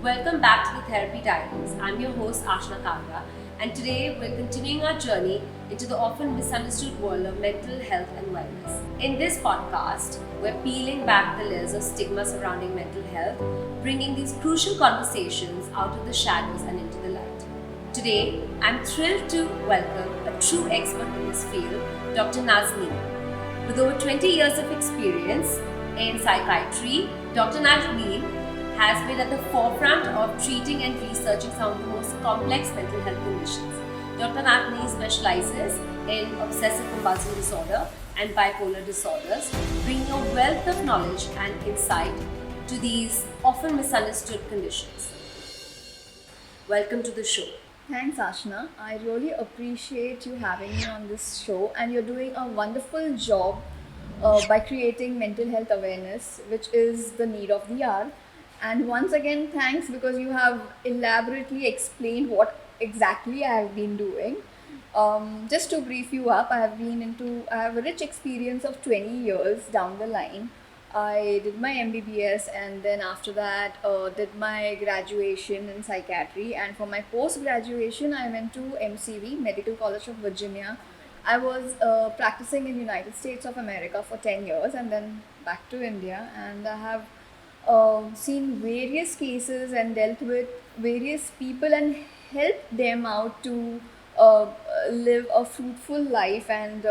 Welcome back to the Therapy Diaries. I'm your host Ashna Kavra, and today we're continuing our journey into the often misunderstood world of mental health and wellness. In this podcast, we're peeling back the layers of stigma surrounding mental health, bringing these crucial conversations out of the shadows and into the light. Today, I'm thrilled to welcome a true expert in this field, Dr. Nazneen. With over 20 years of experience in psychiatry, Dr. Nazneen has been at the forefront of treating and researching some of the most complex mental health conditions. Dr. Nazneen specializes in obsessive compulsive disorder and bipolar disorders, bringing a wealth of knowledge and insight to these often misunderstood conditions. Welcome to the show. Thanks, Ashna. I really appreciate you having me on this show, and you're doing a wonderful job by creating mental health awareness, which is the need of the hour. And once again, thanks because you have elaborately explained what exactly I have been doing. Just to brief you up, I have a rich experience of 20 years down the line. I did my MBBS and then after that did my graduation in psychiatry, and for my post graduation I went to MCV, Medical College of Virginia. I was practicing in United States of America for 10 years and then back to India, and I have seen various cases and dealt with various people and helped them out to uh, live a fruitful life, and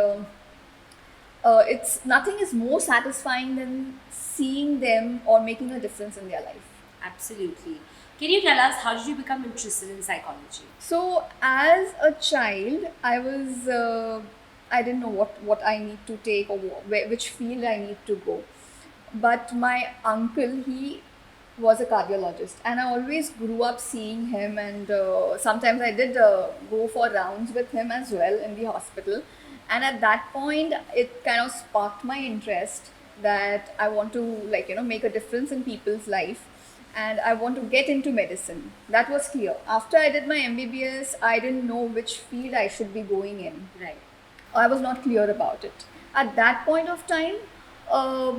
it's nothing is more satisfying than seeing them or making a difference in their life. Absolutely. Can you tell us how did you become interested in psychology? So as a child, I didn't know what I need to take or which field I need to go. But my uncle, he was a cardiologist, and I always grew up seeing him, and sometimes I did go for rounds with him as well in the hospital. And at that point, it kind of sparked my interest that I want to, like, make a difference in people's life, and I want to get into medicine. That was clear. After I did my MBBS, I didn't know which field I should be going in. Right. I was not clear about it. At that point of time, uh,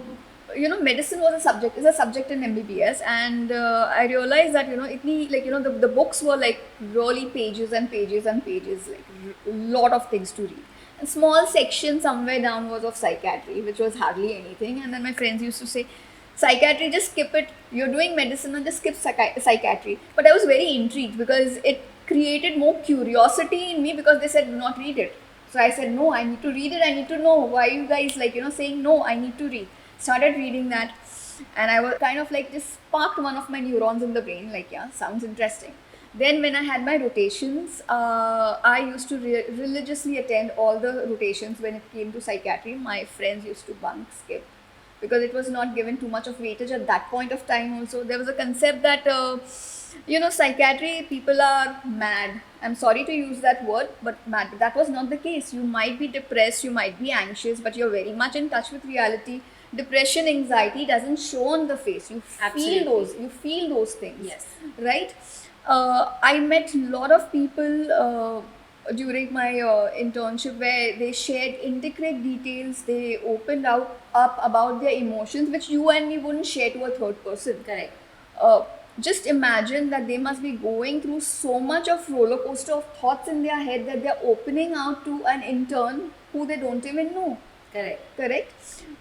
medicine was is a subject in MBBS, and I realized that the books were like really pages and pages and pages, like a lot of things to read. A small section somewhere down was of psychiatry, which was hardly anything. And then my friends used to say, psychiatry, just skip it. You're doing medicine, and just skip psychiatry. But I was very intrigued because it created more curiosity in me, because they said, do not read it. So I said, no, I need to read it. I need to know why you guys saying no, I need to read. Started reading that, and I was kind of like just sparked one of my neurons in the brain, like, yeah, sounds interesting. Then when I had my rotations, I used to religiously attend all the rotations. When it came to psychiatry, my friends used to bunk, skip, because it was not given too much of weightage at that point of time. Also, there was a concept that psychiatry people are mad. I'm sorry to use that word, but mad. But that was not the case. You might be depressed, you might be anxious, but you're very much in touch with reality. Depression, anxiety doesn't show on the face. Absolutely. You feel those things. Yes. Right. I met a lot of people during my internship, where they shared intricate details. They opened up about their emotions, which you and me wouldn't share to a third person. Correct. Just imagine that they must be going through so much of roller coaster of thoughts in their head that they're opening out to an intern who they don't even know. Correct.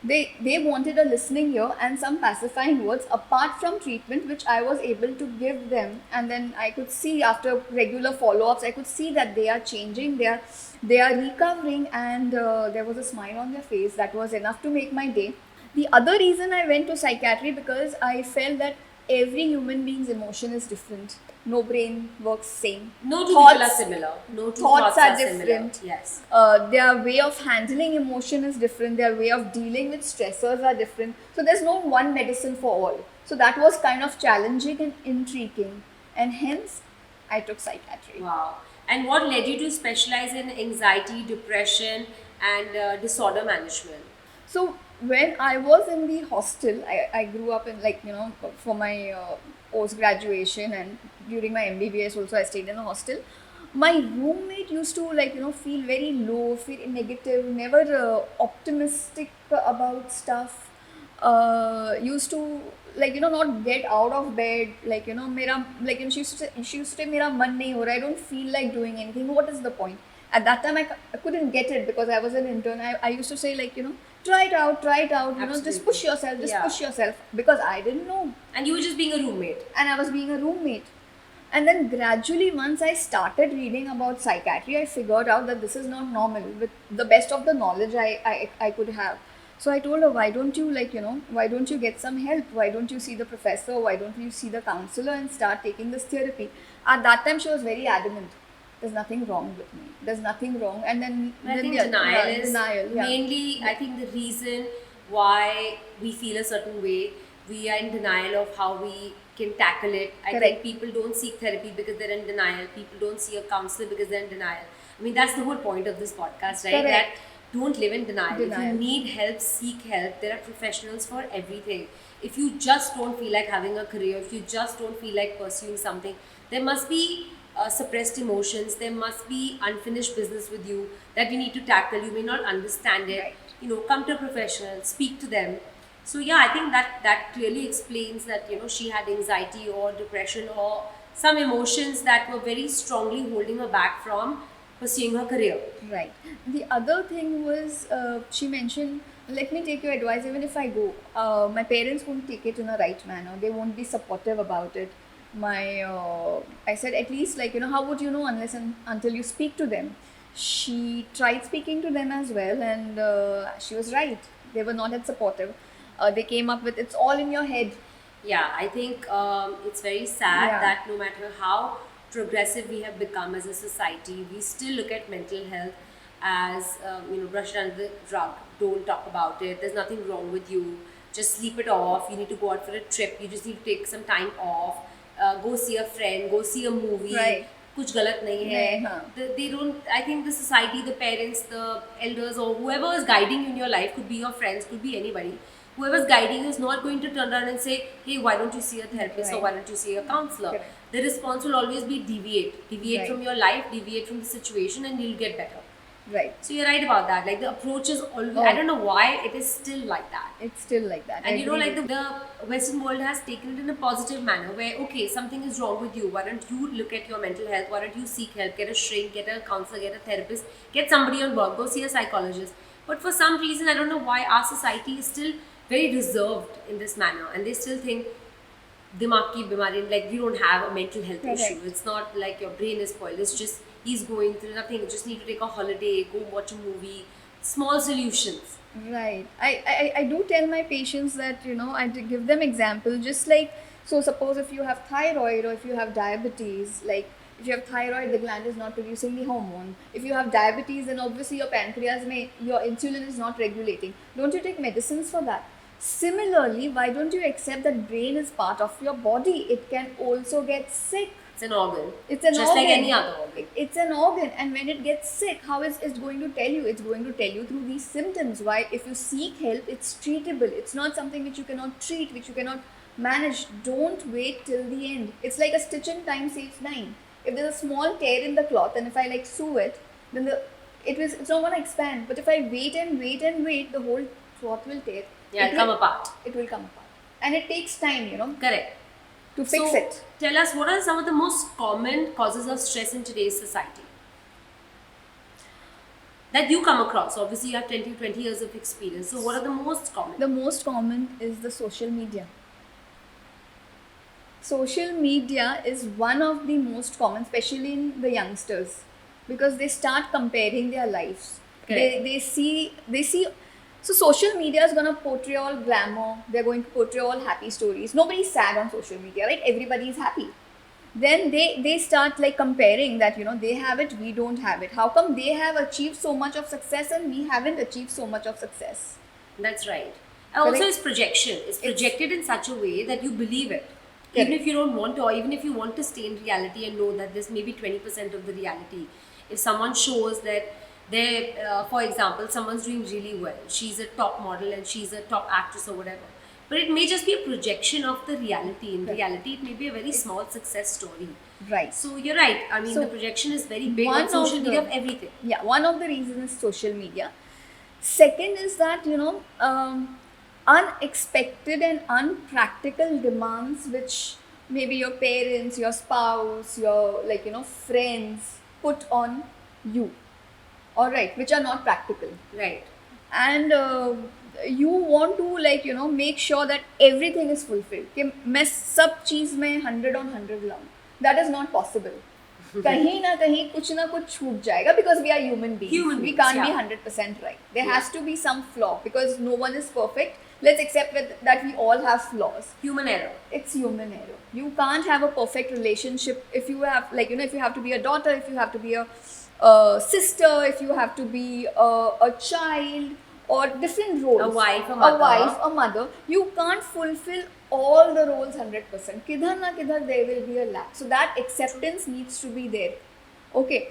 They wanted a listening ear and some pacifying words apart from treatment, which I was able to give them. And then I could see, after regular follow-ups, I could see that they are changing, they are recovering, and there was a smile on their face. That was enough to make my day. The other reason I went to psychiatry, because I felt that every human being's emotion is different. No brain works same. No two people are similar. No two Thoughts are different. different. Yes. Their way of handling emotion is different. Their way of dealing with stressors are different. So there's no one medicine for all. So that was kind of challenging and intriguing, and hence I took psychiatry. Wow. And what led you to specialize in anxiety, depression, and disorder management? So when I was in the hostel, I grew up in, for my post graduation, and during my MBBS also I stayed in a hostel. My roommate used to feel very low, feel negative, never optimistic about stuff. used to not get out of bed, mera, she used to say mera man nahi ho raha, I don't feel like doing anything, what is the point? At that time I couldn't get it because I was an intern. I used to say try it out, just Absolutely. push yourself, Yeah. push yourself, because I didn't know, And you were just being a roommate. and I was being a roommate. And then gradually, once I started reading about psychiatry, I figured out that this is not normal with the best of the knowledge I could have. So I told her, why don't you why don't you get some help? Why don't you see the professor? Why don't you see the counselor and start taking this therapy? At that time, she was very adamant. There's nothing wrong with me. There's nothing wrong. And then I think yeah, denial yeah, is denial. Yeah. mainly, I think, the reason why we feel a certain way. We are in denial of how we can tackle it. I think Correct. people don't seek therapy because they're in denial. People don't see a counselor because they're in denial. I mean, that's the whole point of this podcast, right? Correct. That don't live in denial. If you Denial. need help, seek help. There are professionals for everything. If you just don't feel like having a career, if you just don't feel like pursuing something, there must be suppressed emotions, there must be unfinished business with you that you need to tackle. You may not understand it. Right. Come to a professional, speak to them. So yeah, I think that clearly explains that she had anxiety or depression or some emotions that were very strongly holding her back from pursuing her career. Right. The other thing was, she mentioned, let me take your advice. Even if I go, my parents won't take it in a right manner. They won't be supportive about it. I said, at least, how would you know unless and until you speak to them? She tried speaking to them as well, and she was right. They were not as supportive. They came up with, it's all in your head. Yeah, I think it's very sad Yeah. that no matter how progressive we have become as a society, we still look at mental health as brush it under the rug. Don't talk about it. There's nothing wrong with you. Just sleep it off. You need to go out for a trip. You just need to take some time off. Go see a friend. Go see a movie. Right. कुछ गलत नहीं है. नहीं, हाँ. They don't. I think the society, the parents, the elders, or whoever is guiding you in your life, could be your friends, could be anybody. Whoever's guiding you is not going to turn around and say, hey, why don't you see a therapist or Right. why don't you see a counselor? Correct. The response will always be deviate Right. from your life, deviate from the situation, and you'll get better. Right. So you're right about that. Like the approach is always, Oh. I don't know why it is still like that. It's still like that. And I agree like with the Western world has taken it in a positive manner where, okay, something is wrong with you. Why don't you look at your mental health? Why don't you seek help? Get a shrink, get a counselor, get a therapist, get somebody on board, go see a psychologist. But for some reason, I don't know why our society is still very reserved in this manner, and they still think dimag ki bimari, like we don't have a mental health Correct. issue. It's not like your brain is spoiled. It's just he's going through nothing. You just need to take a holiday, go watch a movie. Small solutions. Right. I do tell my patients that, I do give them example, just like, so suppose if you have thyroid or if you have diabetes, like if you have thyroid, the gland is not producing the hormone. If you have diabetes, then obviously your pancreas your insulin is not regulating. Don't you take medicines for that? Similarly, why don't you accept that brain is part of your body? It can also get sick. It's an organ. It's an just organ. like any other organ. It's an organ, and when it gets sick, how is it going to tell you? It's going to tell you through these symptoms. Why, if you seek help, it's treatable. It's not something which you cannot treat, which you cannot manage. Don't wait till the end. It's like a stitch in time saves nine. If there's a small tear in the cloth, and if I sew it, then it's not going to expand. But if I wait and wait and wait, the whole cloth will tear. Yeah, it'll come apart. It will come apart, and it takes time, Correct. to fix So, it. tell us, what are some of the most common causes of stress in today's society? That you come across. Obviously, you have 20 years of experience. So, what are the most common? The most common is the social media. Social media is one of the most common, especially in the youngsters, because they start comparing their lives. Correct. They see. So social media is going to portray all glamour. They're going to portray all happy stories. Nobody's sad on social media, right? Everybody is happy. Then they start like comparing that, they have it, we don't have it. How come they have achieved so much of success and we haven't achieved so much of success? That's right. And also, Correct. it's projection. It's projected in such a way that you believe it. Even Correct. if you don't want to, or even if you want to stay in reality and know that there's maybe 20% of the reality. If someone shows that for example, someone's doing really well, she's a top model and she's a top actress or whatever, but it may just be a projection of the reality. In Correct. reality, it may be a very small success story. Right. So you're right. I mean, So, the projection is very big one on social of media the- of everything. Yeah, one of the reasons is social media. Second is that, unexpected and unpractical demands which maybe your parents, your spouse, your friends put on you, all right, which are not practical. Right. And you want to make sure that everything is fulfilled कि मैं सब चीज़ में 100 on 100 लाऊं. That is not possible. कहीं ना कहीं कुछ ना कुछ छूट जाएगा because we are human beings. Human We beings, can't be yeah. 100% right. There has to be some flaw because no one is perfect. Let's accept that we all have flaws. Human error. It's human error. You can't have a perfect relationship if you have if you have to be a daughter, if you have to be a sister, if you have to be a child or different roles. A wife, a mother. A wife, a mother. You can't fulfill all the roles 100%. Kidhar na kidhar there will be a lack. So that acceptance needs to be there. Okay.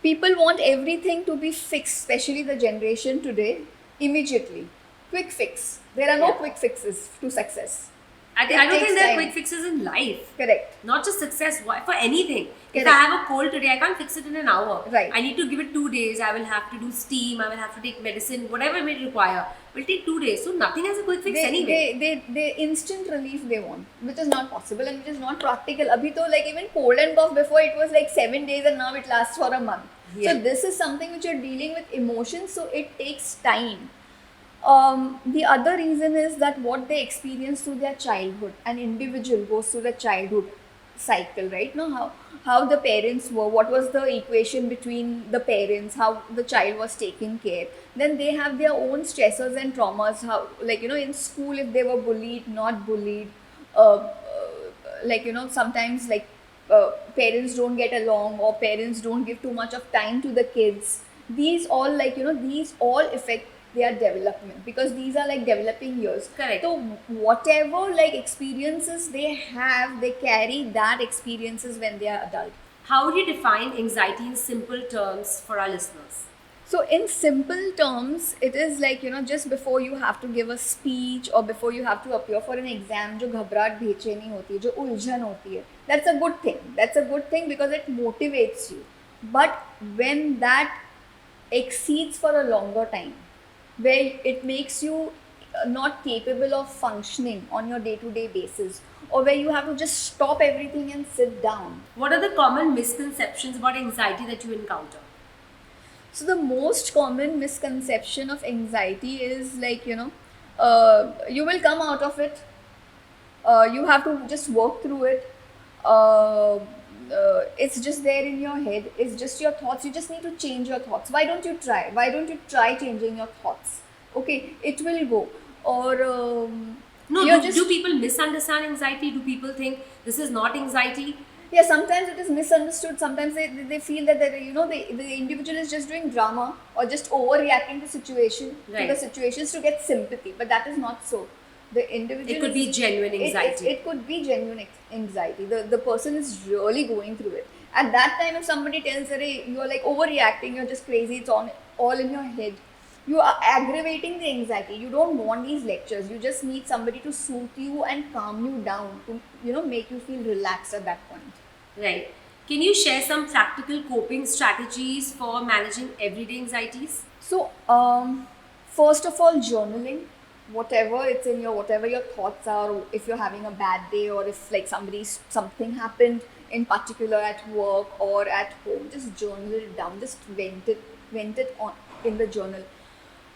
People want everything to be fixed, especially the generation today, immediately. Quick fix. There are no quick fixes to success. I don't takes think there are time. quick fixes in life. Correct. Not just success, for anything. If Correct. I have a cold today, I can't fix it in an hour. Right. I need to give it 2 days. I will have to do steam. I will have to take medicine. Whatever it may require will take 2 days. So nothing has a quick fix anyway. They instant relief they want, which is not possible and which is not practical. Abhi to even cold and cough before it was 7 days and now it lasts for a month. Yeah. So this is something which you're dealing with emotions, so it takes time. The other reason is that what they experience through their childhood, an individual goes through the childhood cycle, right? Now, how the parents were, what was the equation between the parents, how the child was taken care. Then they have their own stressors and traumas. How, in school, if they were bullied, not bullied, sometimes parents don't get along or parents don't give too much of time to the kids. These all these all affect their development because these are developing years. Correct. So whatever experiences they have, they carry that experiences when they are adult. How would you define anxiety in simple terms for our listeners? So in simple terms, it is just before you have to give a speech or before you have to appear for an exam, जो घबराहट बेचैनी होती है, जो उलझन होती है, that's a good thing. That's a good thing because it motivates you. But when that exceeds for a longer time, where it makes you not capable of functioning on your day-to-day basis, or where you have to just stop everything and sit down. What are the common misconceptions about anxiety that you encounter? So the most common misconception of anxiety is you will come out of it. You have to just work through it. It's just there in your head. It's just your thoughts. You just need to change your thoughts. Why don't you try? Why don't you try changing your thoughts? Okay, it will go. Or do people misunderstand anxiety? Do people think this is not anxiety? Yeah, sometimes it is misunderstood. Sometimes they feel that the individual is just doing drama or just overreacting to the situations to get sympathy. But that is not so. The individual, it could be genuine anxiety. It could be genuine anxiety. The person is really going through it. At that time, if somebody tells that you are overreacting, you're just crazy, it's all in your head, you are aggravating the anxiety. You don't want these lectures. You just need somebody to soothe you and calm you down to make you feel relaxed at that point. Right. Can you share some practical coping strategies for managing everyday anxieties? So, first of all, journaling. Whatever your thoughts are, or if you're having a bad day, or if something happened in particular at work or at home, just journal it down, just vent it on in the journal.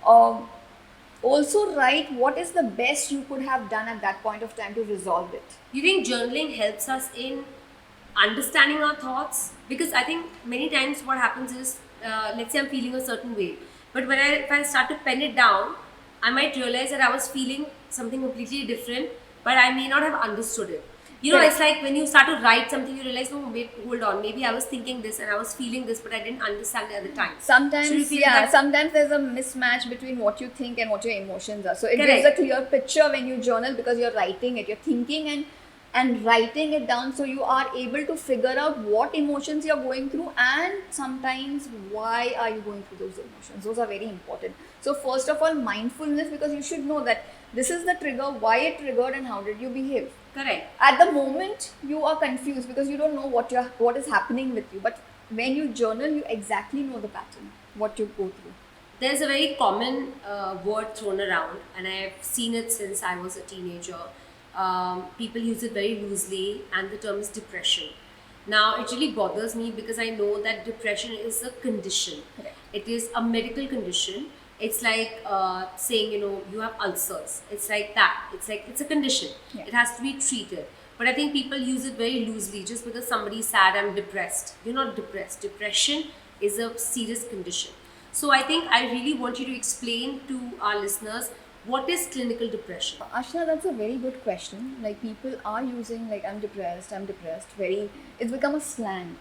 Also write what is the best you could have done at that point of time to resolve it. You think journaling helps us in understanding our thoughts? Because I think many times what happens is, let's say I'm feeling a certain way, but if I start to pen it down, I might realize that I was feeling something completely different, but I may not have understood it. It's like when you start to write something, you realize, no, wait, hold on, maybe I was thinking this and I was feeling this, but I didn't understand it at the time. Sometimes there's a mismatch between what you think and what your emotions are. So it Correct. gives a clear picture when you journal because you're writing it, you're thinking and writing it down, so you are able to figure out what emotions you're going through and sometimes why are you going through those emotions. Those are very important. So first of all, mindfulness, because you should know that this is the trigger, why it triggered and how did you behave. Correct. At the moment, you are confused because you don't know what is happening with you. But when you journal, you exactly know the pattern, what you go through. There's a very common word thrown around, and I've seen it since I was a teenager. People use it very loosely, and the term is depression. Now, it really bothers me because I know that depression is a condition. Correct. It is a medical condition. It's like saying, you have ulcers. It's like that. It's like it's a condition. Yeah. It has to be treated. But I think people use it very loosely. Just because somebody's sad, I'm depressed. You're not depressed. Depression is a serious condition. So I think I really want you to explain to our listeners what is clinical depression. Ashna, that's a very good question. Like people are using like I'm depressed. Very, it's become a slang.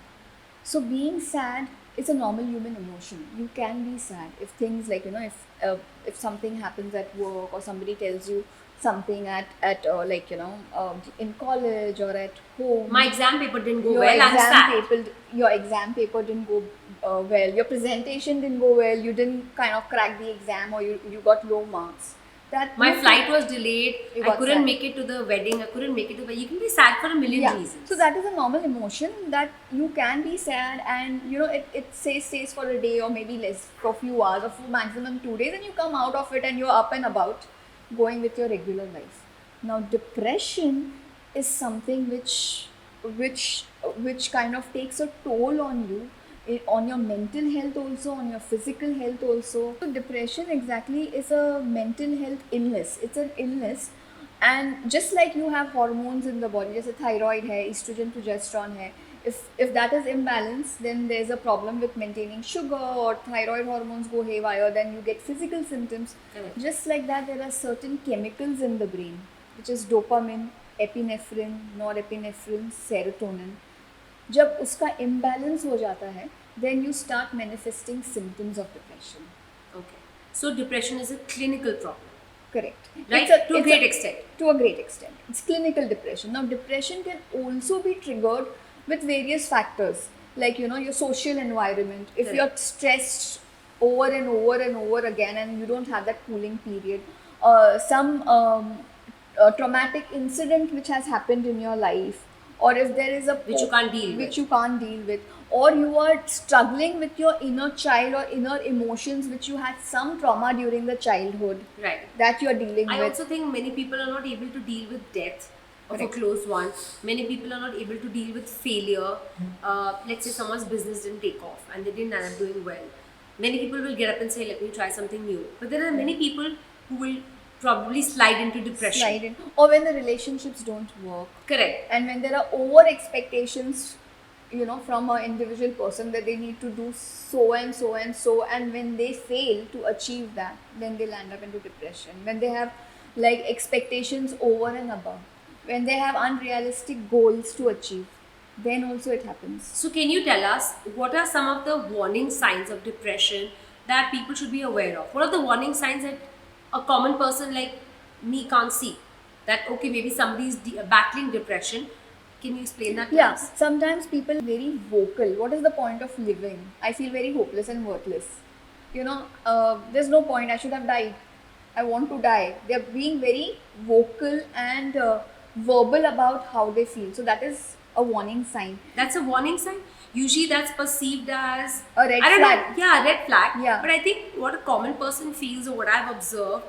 So being sad is a normal human emotion. You can be sad if things like if something happens at work or somebody tells you something at in college or at home. My exam paper didn't go your well. I'm exam sad. paper your exam paper didn't go well. Your presentation didn't go well. You didn't kind of crack the exam or you got low marks. My flight was delayed. You I got couldn't sad. make it to the wedding. I couldn't make it to the. You can be sad for a million reasons. So that is a normal emotion that you can be sad, and it stays for a day or maybe less, for a few hours or for maximum 2 days, and you come out of it and you're up and about going with your regular life. Now depression is something which kind of takes a toll on you, on your mental health also, on your physical health also. So depression exactly is a mental health illness. It's an illness, and just like you have hormones in the body, जैसे thyroid है, estrogen, progesterone है. If that is imbalanced, then there's a problem with maintaining sugar, or thyroid hormones go haywire, then you get physical symptoms. Correct. Just like that, there are certain chemicals in the brain, which is dopamine, epinephrine, norepinephrine, serotonin. जब उसका imbalance हो जाता है, then you start manifesting symptoms of depression. Okay. So depression is a clinical problem. Correct. Right? To a great extent. To a great extent. It's clinical depression. Now, depression can also be triggered with various factors, like your social environment. If Correct. you're stressed over and over and over again, and you don't have that cooling period, some traumatic incident which has happened in your life, or if there is a Which you can't deal with. which you can't deal with, or you are struggling with your inner child or inner emotions, which you had some trauma during the childhood Right. that you are dealing I with. also think many people are not able to deal with death of Correct. a close one. Many people are not able to deal with failure. Let's say someone's business didn't take off and they didn't end up doing well. Many people will get up and say, let me try something new. But there are many people who will probably slide into depression. Slide in. Or when the relationships don't work, Correct. and when there are over expectations from an individual person that they need to do so and so and so, and when they fail to achieve that, then they'll end up into depression. When they have like expectations over and above, when they have unrealistic goals to achieve, then also it happens. So can you tell us what are some of the warning signs of depression that people should be aware of? What are the warning signs that a common person like me can't see? That okay, maybe somebody's battling depression. Can you explain that to us? Sometimes people are very vocal. What is the point of living? I feel very hopeless and worthless. There's no point. I should have died. I want to die. They're being very vocal and verbal about how they feel. So that is a warning sign. That's a warning sign. Usually that's perceived as A red I don't flag. know, yeah, red flag. Yeah. But I think what a common person feels, or what I've observed,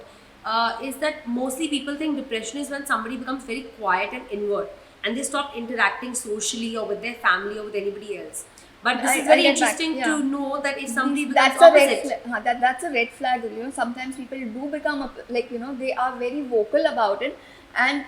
is that mostly people think depression is when somebody becomes very quiet and inward, and they stop interacting socially or with their family or with anybody else. But this is very get back, interesting yeah. to know that if somebody becomes That's a red opposite. flag. That's a red flag. Sometimes people do become they are very vocal about it, and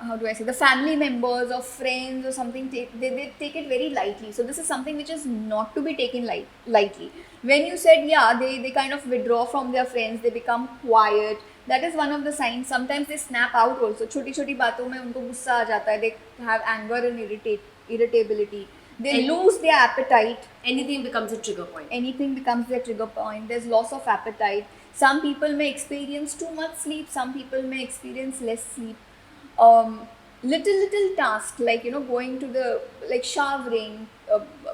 how do I say, the family members or friends or something they take it very lightly. So this is something which is not to be taken lightly. When you said they kind of withdraw from their friends, they become quiet. That is one of the signs. Sometimes they snap out also. छोटी छोटी बातों में उनको गुस्सा आ जाता है. They have anger and irritability. They lose their appetite. Anything becomes a trigger point. Anything becomes their trigger point. There's loss of appetite. Some people may experience too much sleep. Some people may experience less sleep. Little task like going to the showering,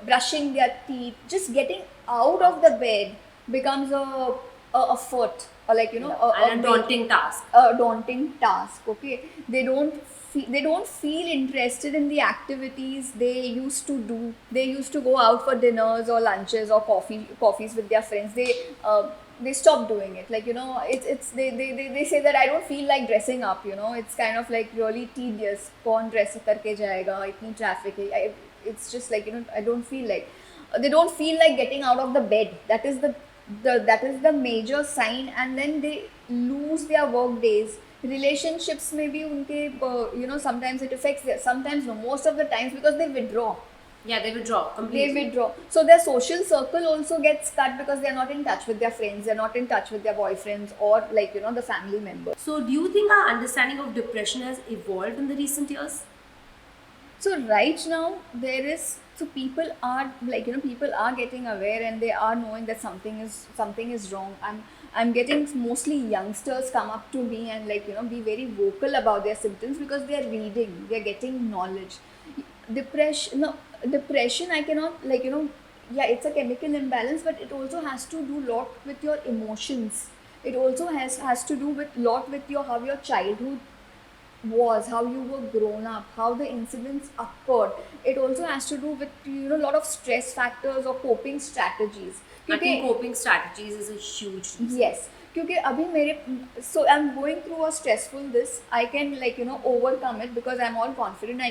brushing their teeth, just getting out of the bed becomes a effort, or And a daunting task. a daunting task. Okay, they don't they don't feel interested in the activities they used to do. They used to go out for dinners or lunches or coffees with their friends. They stop doing it. Like, it's they say that I don't feel like dressing up. It's kind of like really tedious. कौन dress करके जाएगा, इतनी traffic है. It's just like, I don't feel like, they don't feel like getting out of the bed. That is the major sign. And then they lose their work days. Relationships may be unke, sometimes it affects their, sometimes no, most of the times, because they withdraw. Yeah, they withdraw completely. They withdraw. So their social circle also gets cut because they're not in touch with their friends, they're not in touch with their boyfriends or like, the family members. So do you think our understanding of depression has evolved in the recent years? So right now people are like, people are getting aware and they are knowing that something is wrong. I'm getting mostly youngsters come up to me and like, be very vocal about their symptoms because they are reading, they are getting knowledge. Depression, I cannot like, yeah, it's a chemical imbalance, but it also has to do lot with your emotions. It also has to do with lot with how your childhood was, how you were grown up, how the incidents occurred. It also has to do with a lot of stress factors or coping strategies. I think coping strategies is a huge reason. Yes, क्योंकि अभी so I'm going through a stressful this, I can like overcome it because I'm all confident I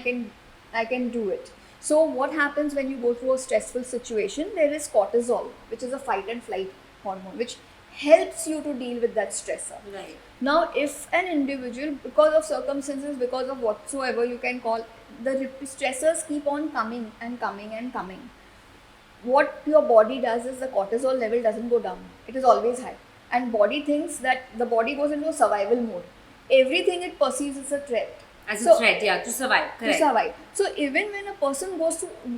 can do it. So what happens when you go through a stressful situation? There is cortisol, which is a fight and flight hormone, which helps you to deal with that stressor. Right. Now, if an individual, because of circumstances, because of whatsoever you can call, the stressors keep on coming and coming and coming, what your body does is the cortisol level doesn't go down. It is always high. And body thinks that the body goes into a survival mode. Everything it perceives as a threat. As a threat, yeah, to survive. Correct. To survive. So even when a person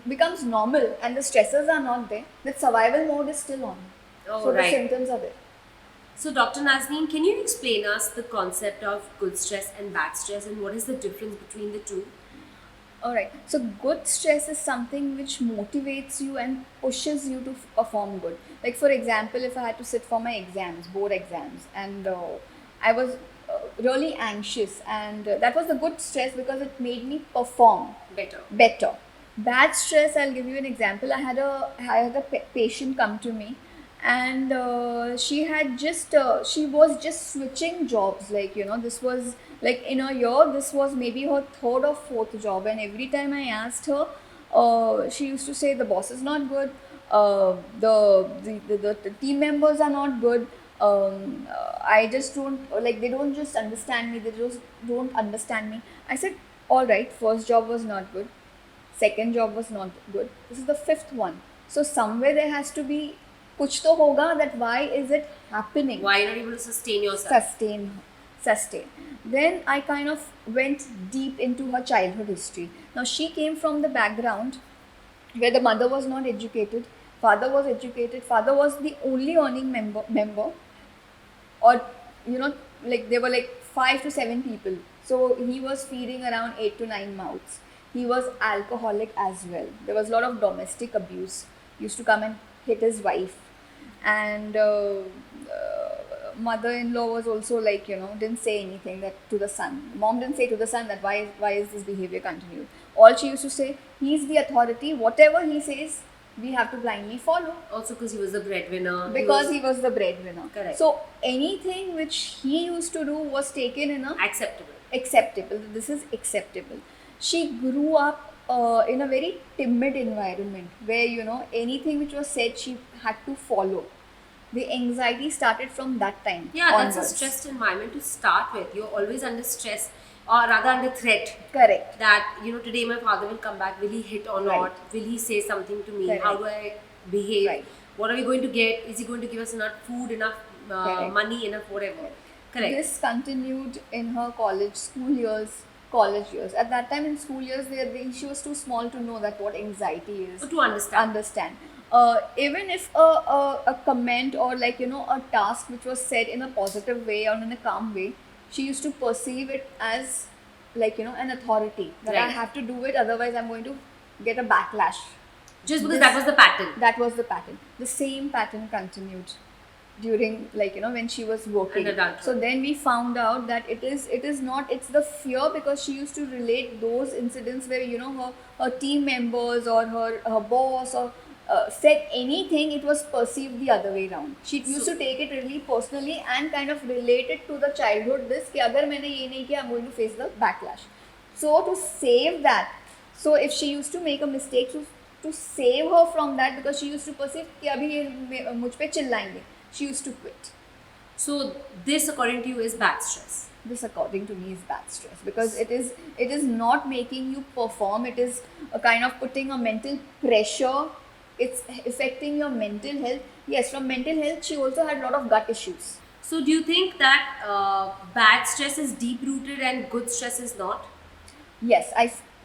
becomes normal and the stressors are not there, the survival mode is still on. Oh, so right. The symptoms are there. So Dr. Nazneen, can you explain us the concept of good stress and bad stress and what is the difference between the two? Alright, so good stress is something which motivates you and pushes you to perform good. Like for example, if I had to sit for my exams, board exams, and I was really anxious, and that was the good stress because it made me perform better. Bad stress, I'll give you an example. I had a patient come to me, and she was just switching jobs. Like this was like in a year, this was maybe her third or fourth job, and every time I asked her, she used to say the boss is not good, the team members are not good. I just don't like, they don't just understand me, they just don't understand me. I said, all right, first job was not good, second job was not good, this is the fifth one. So somewhere there has to be kuch to hoga, that why is it happening? Why are you not able to sustain yourself? Sustain. Then I kind of went deep into her childhood history. Now she came from the background where the mother was not educated, father was educated, father was the only earning member, or like there were like 5 to 7 people, so he was feeding around 8 to 9 mouths. He was alcoholic as well. There was a lot of domestic abuse. He used to come and hit his wife, and mother-in-law was also like didn't say anything that to the son. Mom didn't say to the son that why is this behavior continued. All she used to say, he's the authority, whatever he says we have to blindly follow. Also because he was the breadwinner. Because he was the breadwinner. Correct. So anything which he used to do was taken in a acceptable. This is acceptable. She grew up in a very timid environment where anything which was said she had to follow. The anxiety started from that time. Yeah, onwards. That's a stressed environment to start with. You're always under stress, or rather under threat. Correct. That today my father will come back. Will he hit or not? Will he say something to me? Correct. How do I behave? Right. What are we going to get? Is he going to give us enough food, enough money, enough whatever? Correct. This continued in her college years. At that time in school years, she was too small to know that what anxiety is. To understand. Even if a comment or like a task which was said in a positive way or in a calm way, she used to perceive it as like an authority, that I have to do it, otherwise I'm going to get a backlash. Just because that was the pattern. That was the pattern. The same pattern continued. during, like, when she was working. And adulthood. So then we found out that it is not, it's the fear, because she used to relate those incidents where her team members or her boss or said anything, it was perceived the other way around. She used to take it really personally and kind of relate it to the childhood this कि अगर मैंने ये नहीं किया, I'm going to face the backlash. So to save that, so if she used to make a mistake, to save her from that, because she used to perceive कि अभी ये मुझ पे चिल्लाएंगे, she used to quit. So this, according to you, is bad stress. This, according to me, is bad stress, because it is not making you perform. It is a kind of putting a mental pressure. It's affecting your mental health. Yes, from mental health, she also had a lot of gut issues. So do you think that bad stress is deep rooted and good stress is not? Yes,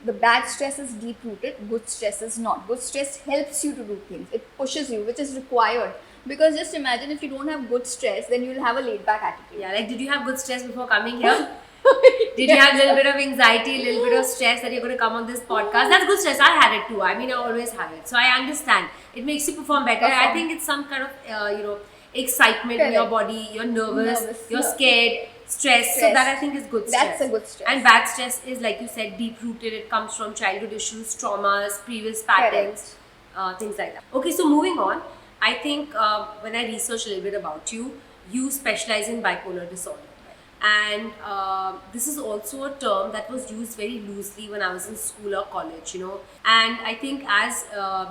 the bad stress is deep rooted, good stress is not. Good stress helps you to do things. It pushes you, which is required. Because just imagine, if you don't have good stress, then you'll have a laid back attitude. Yeah, like, did you have good stress before coming here? Did you have a little bit of anxiety, a little bit of stress that you're going to come on this podcast? That's good stress. I had it too. I mean, I always have it. So I understand. It makes you perform better. I think it's some kind of, excitement in your body. You're nervous, you're scared, stressed. So that, I think, is good stress. That's a good stress. And bad stress is, like you said, deep rooted. It comes from childhood issues, traumas, previous patterns, things like that. Okay, so moving on. I think when I researched a little bit about you, you specialize in bipolar disorder. And this is also a term that was used very loosely when I was in school or college, And I think as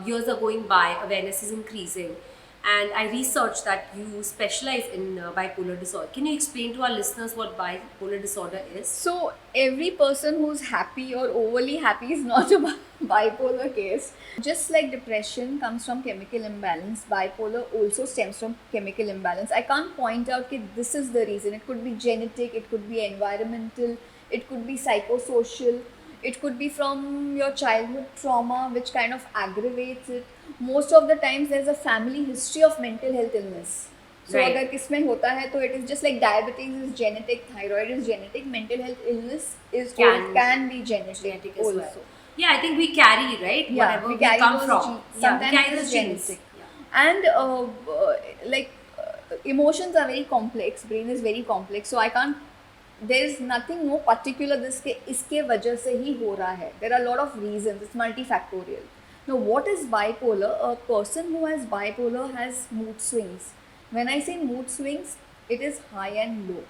years are going by, awareness is increasing. And I researched that you specialize in bipolar disorder. Can you explain to our listeners what bipolar disorder is? So every person who's happy or overly happy is not a bipolar case. Just like depression comes from chemical imbalance, bipolar also stems from chemical imbalance. I can't point out that this is the reason. It could be genetic, it could be environmental, it could be psychosocial, it could be from your childhood trauma, which kind of aggravates it. Most of the times there's a family history of mental health illness. So Right. अगर किसमें होता है, तो it is just like diabetes is genetic, thyroid is genetic, mental health illness can be genetic as also. well. Yeah, I think we carry, right? Yeah, Whatever we we carry come those from. genes. Yeah, we Sometimes carry it's those genes. genetic. Yeah. And emotions are very complex, brain is very complex, so I can't, there is nothing no particular this के इसके वजह से ही हो रहा है. There are a lot of reasons. It's multifactorial. Now, what is bipolar? A person who has bipolar has mood swings. When I say mood swings, it is high and low.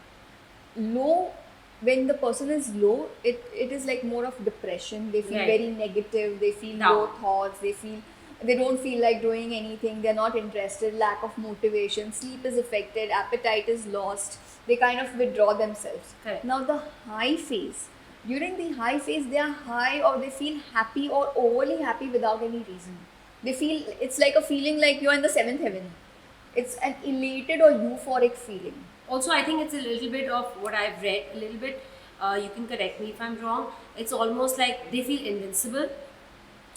Low, when the person is low, it is like more of depression. They feel Right. very negative. They feel Down. low thoughts. They don't feel like doing anything. They're not interested. Lack of motivation. Sleep is affected. Appetite is lost. They kind of withdraw themselves. Correct. Now the high phase. During the high phase, they are high or they feel happy or overly happy without any reason. They feel, it's like a feeling like you're in the seventh heaven. It's an elated or euphoric feeling. Also, I think it's a little bit of what I've read, a little bit, you can correct me if I'm wrong, it's almost like they feel invincible.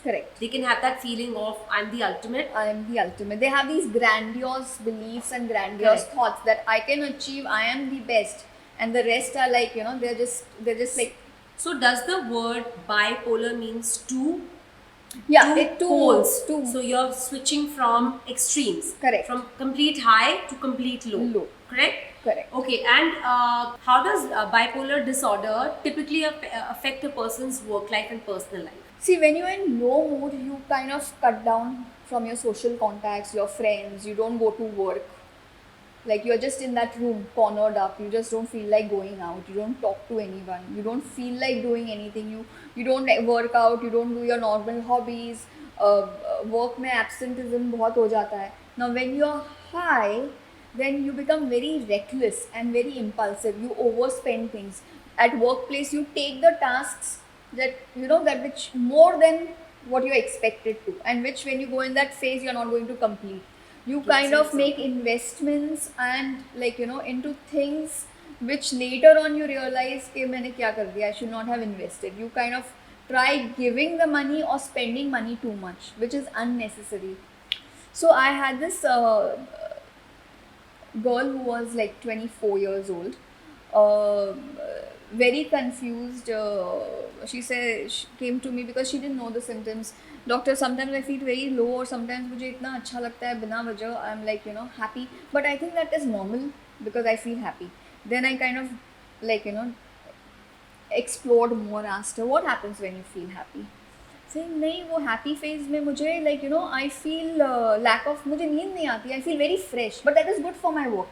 Correct. They can have that feeling of, I'm the ultimate. I am the ultimate. They have these grandiose beliefs and grandiose Correct. thoughts that I can achieve, I am the best. And the rest are like, they're just like, So does the word bipolar means two two poles? two. So you're switching from extremes. Correct. From complete high to complete low. Low. Correct? Correct. Okay, and how does bipolar disorder typically affect a person's work life and personal life? See, when you're in low mood, you kind of cut down from your social contacts, your friends, you don't go to work. Like you're just in that room, cornered up, you just don't feel like going out, you don't talk to anyone, you don't feel like doing anything, you don't work out, you don't do your normal hobbies, work में absenteeism बहुत हो जाता है. Now when you're high, then you become very reckless and very impulsive, you overspend things. At workplace, you take the tasks that which more than what you're expected to, and which when you go in that phase you're not going to complete. You kind of make investments and into things which later on you realize कि मैंने क्या कर दिया, I should not have invested. You kind of try giving the money or spending money too much, which is unnecessary. So I had this girl who was like 24 years old. very confused. She came to me because she didn't know the symptoms. Doctor, sometimes I feel very low, or sometimes मुझे इतना अच्छा लगता है बिना वजह. I'm like, happy, but I think that is normal because I feel happy. Then I kind of like, explored more, asked her what happens when you feel happy. Saying नहीं, वो happy phase में मुझे like, I feel lack of, मुझे नींद नहीं आती. I feel very fresh, but that is good for my work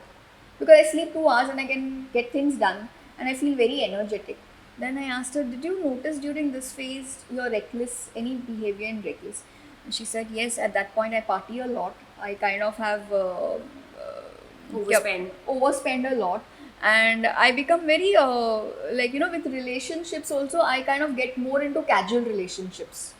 because I sleep 2 hours and I can get things done and I feel very energetic. Then I asked her, did you notice during this phase you're reckless, any behavior in reckless? And she said, yes, at that point I party a lot. I kind of have overspend a lot. And I become very, like, with relationships also, I kind of get more into casual relationships.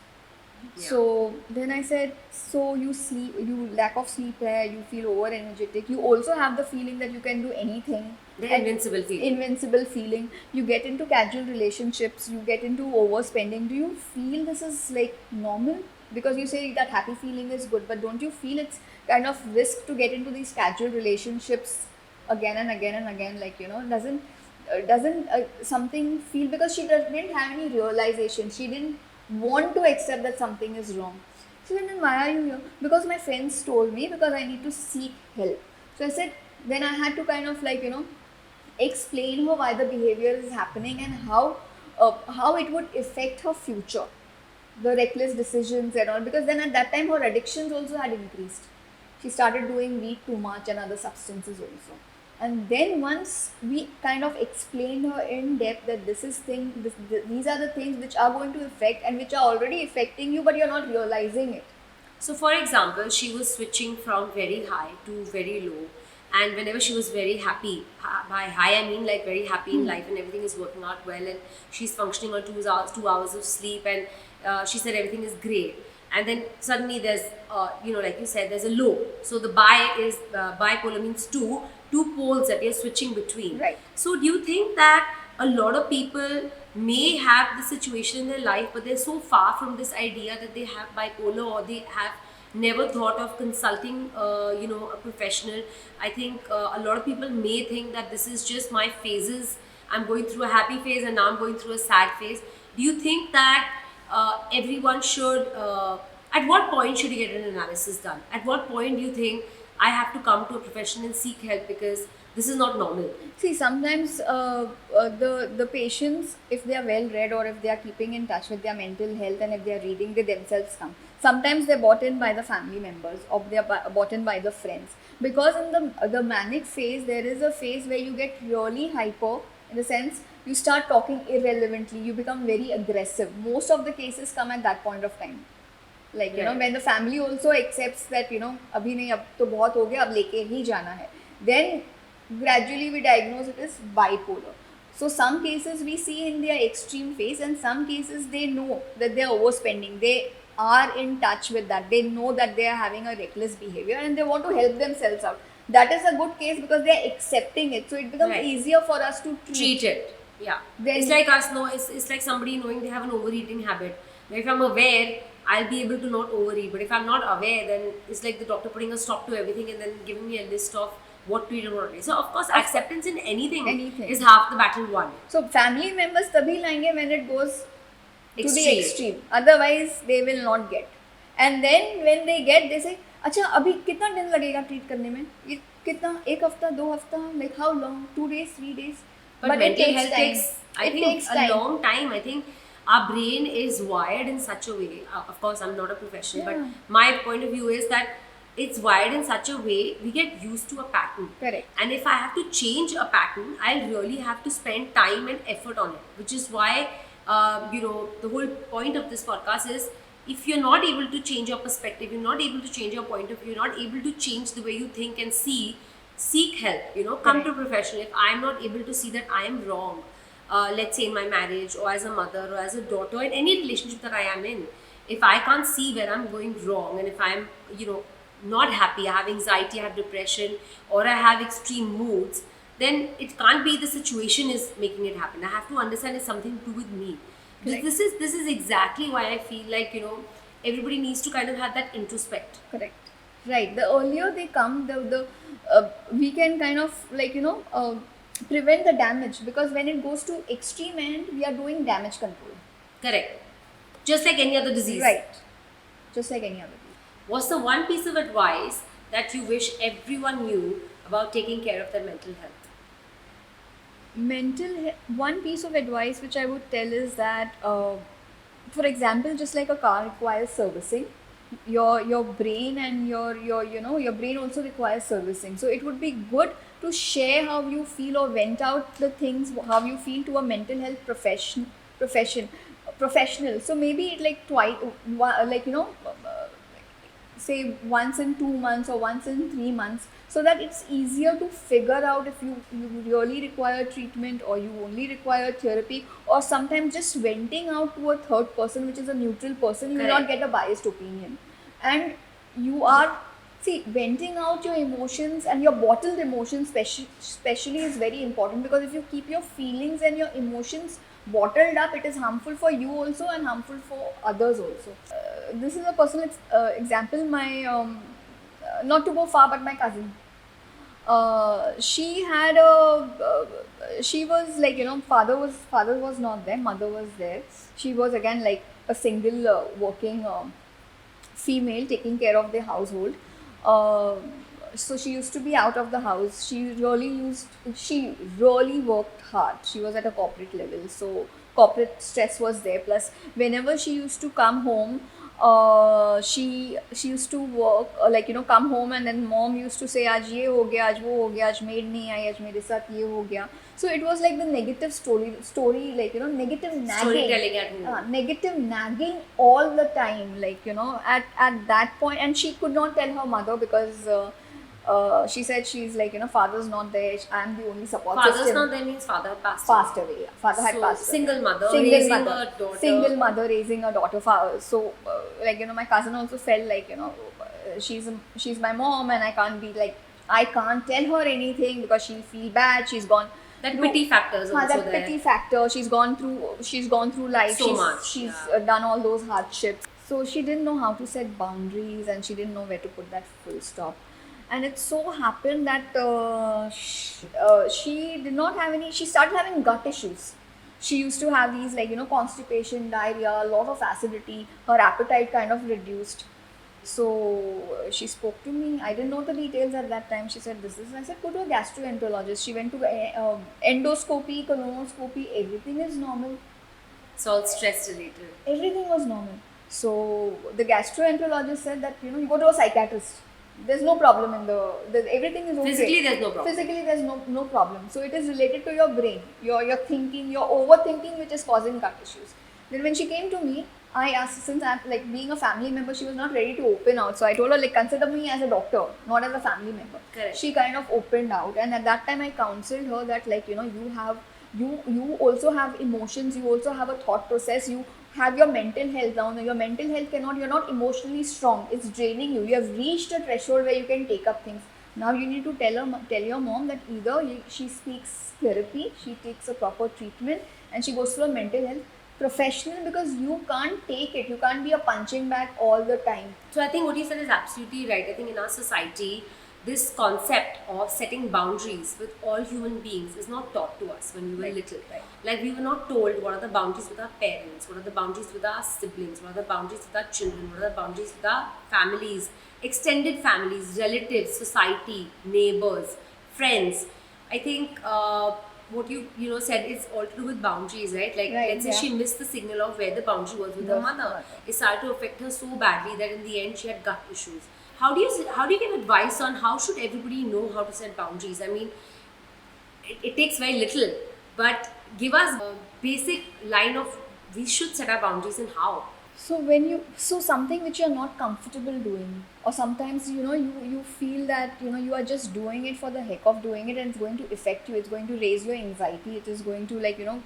Yeah. So then I said, so you sleep, you lack of sleep hai, you feel over energetic, you also have the feeling that you can do anything. The invincible feeling. Invincible feeling. You get into casual relationships, you get into overspending. Do you feel this is like normal? Because you say that happy feeling is good, but don't you feel it's kind of risk to get into these casual relationships again and again and again? Like, doesn't something feel, because she didn't have any realization, she didn't want to accept that something is wrong. So then why are you here? Because my friends told me, because I need to seek help. So I said, then I had to kind of like, explain her why the behavior is happening and how it would affect her future, the reckless decisions and all. Because then at that time her addictions also had increased. She started doing weed too much and other substances also. And then once we kind of explained her in depth that these are the things which are going to affect and which are already affecting you, but you're not realizing it. So, for example, she was switching from very high to very low, and whenever she was very happy, by high I mean like very happy in life and everything is working out well, and she's functioning on 2 hours of sleep, and she said everything is great. And then suddenly there's, like you said, there's a low. So the bipolar means two poles that you're switching between. Right. So do you think that a lot of people may have the situation in their life, but they're so far from this idea that they have bipolar, or they have never thought of consulting, a professional? I think a lot of people may think that this is just my phases. I'm going through a happy phase and now I'm going through a sad phase. Do you think that everyone should, at what point should you get an analysis done? At what point do you think I have to come to a professional and seek help, because this is not normal? See, sometimes the patients, if they are well read or if they are keeping in touch with their mental health and if they are reading, they themselves come. Sometimes they're bought in by the family members or they're bought in by the friends. Because in the manic phase, there is a phase where you get really hyper, in the sense you start talking irrelevantly, you become very aggressive. Most of the cases come at that point of time. Like, when the family also accepts that, abhi nahi, ab to bahut ho gaya, ab leke hi jana hai. Then gradually we diagnose it as bipolar. So some cases we see in their extreme phase, and some cases they know that they are overspending. They are in touch with that. They know that they are having a reckless behavior and they want to help themselves out. That is a good case because they are accepting it. So it becomes easier for us to treat it. Yeah. Then it's like us, no, it's like somebody knowing they have an overeating habit. Now, if I'm aware, I'll be able to not overeat. But if I'm not aware, then it's like the doctor putting a stop to everything and then giving me a list of what to eat and what to eat. So, of course, acceptance in anything is half the battle won. So, family members tabhi laenge when it goes to the extreme. Otherwise, they will not get. And then when they get, they say, अच्छा अभी कितना दिन लगेगा treat करने में? ये कितना, एक हफ्ता, 2 हफ्ता, like how long? 2 days, 3 days? But mental health takes, I think, a long time. I think our brain is wired in such a way. Of course, I'm not a professional, but my point of view is that it's wired in such a way we get used to a pattern. Correct. And if I have to change a pattern, I'll really have to spend time and effort on it. Which is why, the whole point of this podcast is, if you're not able to change your perspective, you're not able to change your point of view, you're not able to change the way you think and see, seek help. Come to a professional. If I'm not able to see that I am wrong, let's say in my marriage or as a mother or as a daughter, in any relationship that I am in, if I can't see where I'm going wrong, and if I'm, not happy, I have anxiety, I have depression, or I have extreme moods, then it can't be the situation is making it happen. I have to understand it's something to do with me. This is exactly why I feel like, everybody needs to kind of have that introspect. Correct. Right. The earlier they come, we can kind of like, prevent the damage, because when it goes to extreme end, we are doing damage control. Correct. Just like any other disease. Right. Just like any other disease. What's the one piece of advice that you wish everyone knew about taking care of their mental health? One piece of advice which I would tell is that, for example, just like a car requires servicing, your brain and your brain also requires servicing. So it would be good to share how you feel or vent out the things how you feel to a mental health professional. So maybe it like twice, like say once in 2 months or once in 3 months, so that it's easier to figure out if you really require treatment or you only require therapy, or sometimes just venting out to a third person, which is a neutral person. You will not Correct. get a biased opinion. And you are, see, venting out your emotions and your bottled emotions especially is very important, because if you keep your feelings and your emotions bottled up, it is harmful for you also and harmful for others also. This is a personal example. My not to go far, but my cousin, she had a she was like, father was not there, mother was there. She was again like a single working female taking care of the household. uh, so she used to be out of the house. She really worked hard. She was at a corporate level, so corporate stress was there. Plus, whenever she used to come home, she used to work, like come home, and then mom used to say, आज ये हो गया, आज वो हो गया, आज maid नहीं आई, आज मेरे साथ ये हो गया. So it was like the negative story, like negative nagging. Storytelling at home. Negative nagging all the time, like at that point. And she could not tell her mother, because she said, she's like, father's not there, I'm the only support Father's system. not there means father passed Passed away, yeah. Father had So, passed away. single mother Single raising mother. a daughter. Single mother raising a daughter. So like my cousin also felt like she's my mom, and I can't be like, I can't tell her anything because she'll feel bad. She's gone That through- pity factor is also that there. pity factor. She's gone through life. So much, She's yeah. done all those hardships. So she didn't know how to set boundaries, and she didn't know where to put that full stop. And it so happened that she did not have any. She started having gut issues. She used to have these like constipation, diarrhea, a lot of acidity. Her appetite kind of reduced. So she spoke to me. I didn't know the details at that time. She said, "This is." I said, "Go to a gastroenterologist." She went to endoscopy, colonoscopy. Everything is normal. It's all stress related. Everything was normal. So the gastroenterologist said that you go to a psychiatrist. There's no problem in everything is okay. Physically, there's no problem. Physically, there's no problem. So it is related to your brain, your thinking, your overthinking, which is causing gut issues. Then when she came to me, I asked, since I'm like being a family member, she was not ready to open out. So I told her, like, consider me as a doctor, not as a family member. Correct. She kind of opened out, and at that time I counseled her that, like, you also have emotions, you also have a thought process, you have your mental health. Now your mental health you're not emotionally strong, it's draining you. You have reached a threshold where you can take up things. Now you need to tell your mom that either she speaks therapy, she takes a proper treatment, and she goes to a mental health professional, because you can't take it. You can't be a punching bag all the time. So I think what you said is absolutely right. I think in our society, this concept of setting boundaries with all human beings is not taught to us when we were little. Right. Like, we were not told what are the boundaries with our parents, what are the boundaries with our siblings, what are the boundaries with our children, what are the boundaries with our families, extended families, relatives, society, neighbors, friends. I think what you said is all to do with boundaries, right? Like, Right, let's say yeah. she missed the signal of where the boundary was with her Yes, mother. mother. It started to affect her so badly that in the end she had gut issues. How do you give advice on how should everybody know how to set boundaries? I mean, it takes very little, but give us a basic line of we should set our boundaries and how. So something which you're not comfortable doing, or sometimes you feel that you are just doing it for the heck of doing it, and it's going to affect you, it's going to raise your anxiety, it is going to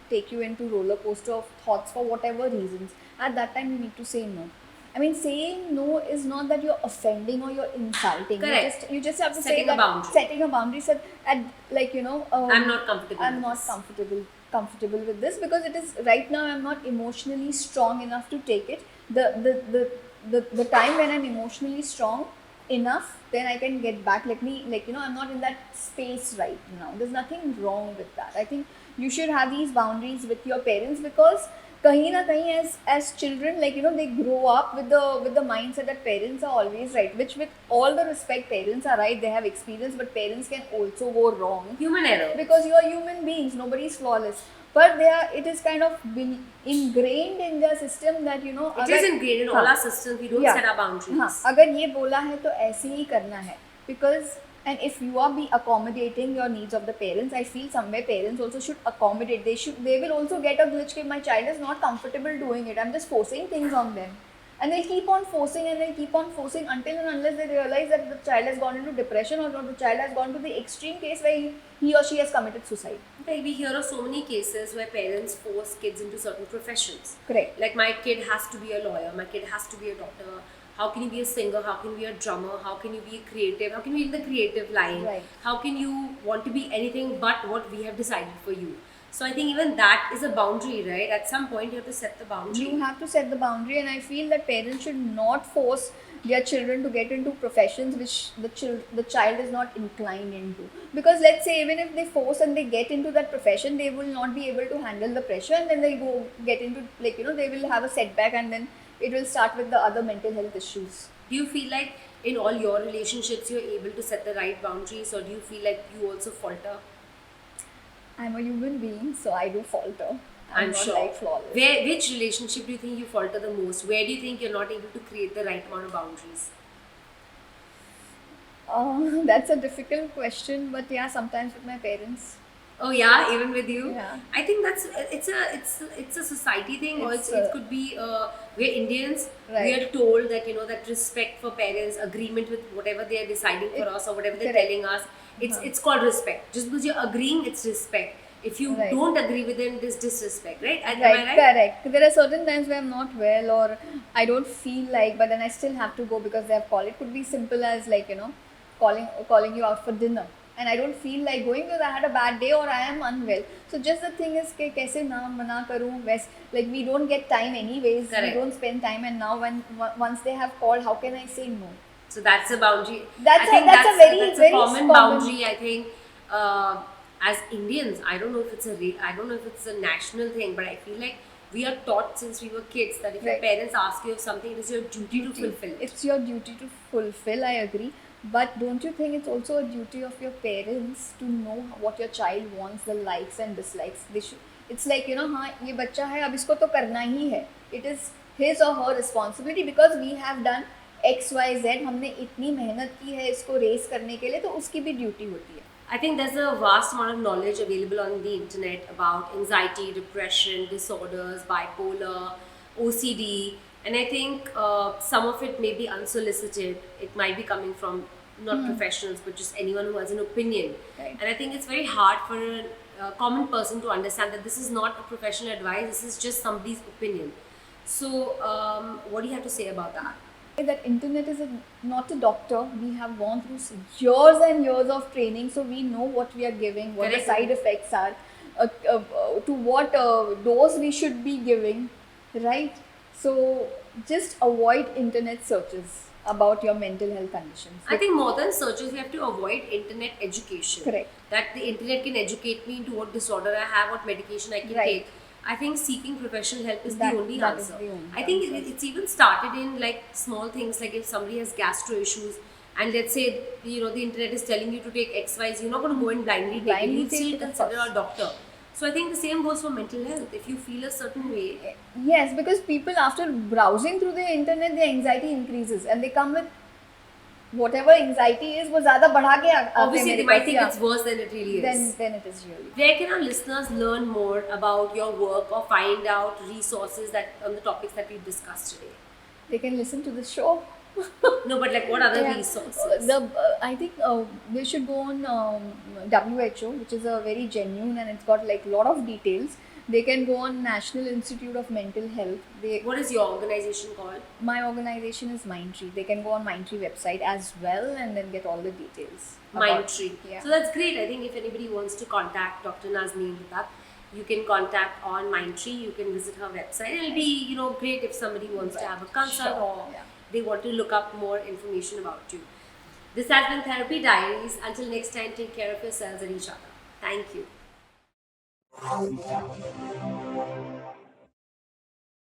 take you into roller coaster of thoughts for whatever reasons. At that time you need to say no. I mean, saying no is not that you're offending or you're insulting. Correct. You just have to Setting say a that boundary. setting a boundary, said at I'm not comfortable I'm with not this. comfortable with this, because it is right now I'm not emotionally strong enough to take it. The time when I'm emotionally strong, enough, then I can get back. Let me, like, I'm not in that space right now. There's nothing wrong with that. I think you should have these boundaries with your parents, because kahin na kahin, as children, like, they grow up with the mindset that parents are always right, which, with all the respect, parents are right, they have experience, but parents can also go wrong. Human error. Because you are human beings, nobody is flawless. But it is kind of been ingrained in their system that, It is ingrained in all our systems. We don't set our boundaries. हाँ, अगर ये बोला है तो ऐसे ही करना है. Because, and if you are be accommodating your needs of the parents, I feel somewhere parents also should accommodate. They will also get a glitch if my child is not comfortable doing it, I'm just forcing things on them. And they'll keep on forcing and they'll keep on forcing until and unless they realize that the child has gone into depression, or the child has gone to the extreme case where he or she has committed suicide. Like, we hear of so many cases where parents force kids into certain professions. Correct. Like, my kid has to be a lawyer, my kid has to be a doctor. How can you be a singer? How can you be a drummer? How can you be a creative? How can you be in the creative line? Right. How can you want to be anything but what we have decided for you? So I think even that is a boundary, right? At some point you have to set the boundary. You have to set the boundary, and I feel that parents should not force their children to get into professions which the child is not inclined into. Because let's say even if they force and they get into that profession, they will not be able to handle the pressure, and then they go get into, like, they will have a setback, and then it will start with the other mental health issues. Do you feel like in all your relationships you're able to set the right boundaries, or do you feel like you also falter? I'm a human being, so I do falter. I'm not sure. like flawless. Which relationship do you think you falter the most? Where do you think you're not able to create the right amount of boundaries? That's a difficult question, but yeah, sometimes with my parents. Oh yeah, even with you. Yeah. I think it's a society thing, or it could be we're Indians. Right. We are told that that respect for parents, agreement with whatever they are deciding for us or whatever they're Correct. telling us. It's called respect. Just because you're agreeing, it's respect. If you Right. don't agree with them, there's disrespect, right? Am I Right, right? correct. There are certain times where I'm not well, or I don't feel like, but then I still have to go because they have called. It could be simple as, like, calling you out for dinner, and I don't feel like going because I had a bad day or I am unwell. So just the thing is कि कैसे ना मना करूँ, like we don't get time anyways. Correct. We don't spend time, and now once they have called, how can I say no? So that's a boundary. That's I think that's a very that's very a common boundary. I think as Indians, I don't know if it's a national thing, but I feel like we are taught since we were kids that if your Right. parents ask you of something, it is your duty to fulfill it. It's your duty to fulfill, I agree. But don't you think it's also a duty of your parents to know what your child wants, the likes and dislikes? It's like, हाँ ये बच्चा है, अब इसको तो करना ही है. It is his or her responsibility, because we have done X, Y, Z. हमने इतनी मेहनत की है इसको रेस करने के लिए, तो उसकी भी ड्यूटी होती है. I think there's a vast amount of knowledge available on the internet about anxiety, depression, disorders, bipolar, OCD, and I think some of it may be unsolicited. It might be coming from not professionals, but just anyone who has an opinion. Right. And I think it's very hard for a common person to understand that this is not a professional advice, this is just somebody's opinion. So, what do you have to say about that? That internet is not a doctor. We have gone through years and years of training, so we know what we are giving, what Correct. the side effects are, to what dose we should be giving, right? So just avoid internet searches about your mental health conditions. I think more than searches, we have to avoid internet education. Correct. That the internet can educate me into what disorder I have, what medication I can Right. take. I think seeking professional help is That- the only that is answer. the only I think answer. it's even started in like small things, like if somebody has gastro issues and let's say the internet is telling you to take XYZ, you're not going to go and blindly take it. Blindly You take still it, of consider course. a doctor. So I think the same goes for mental health. If you feel a certain way, Yes, because people, after browsing through the internet, their anxiety increases, and they come with whatever anxiety is, वो ज़्यादा बढ़ा के आते हैं obviously मेरे they might pass, think yeah. it's worse than it really is. Then it is really. Where can our listeners learn more about your work or find out resources that on the topics that we've discussed today? They can listen to the show. No, but like what other Yeah. resources? I think they should go on WHO, which is a very genuine, and it's got like a lot of details. They can go on National Institute of Mental Health. What is your organization called? My organization is Mindtree. They can go on Mindtree website as well, and then get all the details. Mindtree. Yeah. So that's great. I think if anybody wants to contact Dr. Nazneen Latak, you can contact on Mindtree. You can visit her website. It'll be great if somebody wants to have a consult Sure. or Yeah. they want to look up more information about you. This has been Therapy Diaries. Until next time, take care of yourselves and each other. Thank you.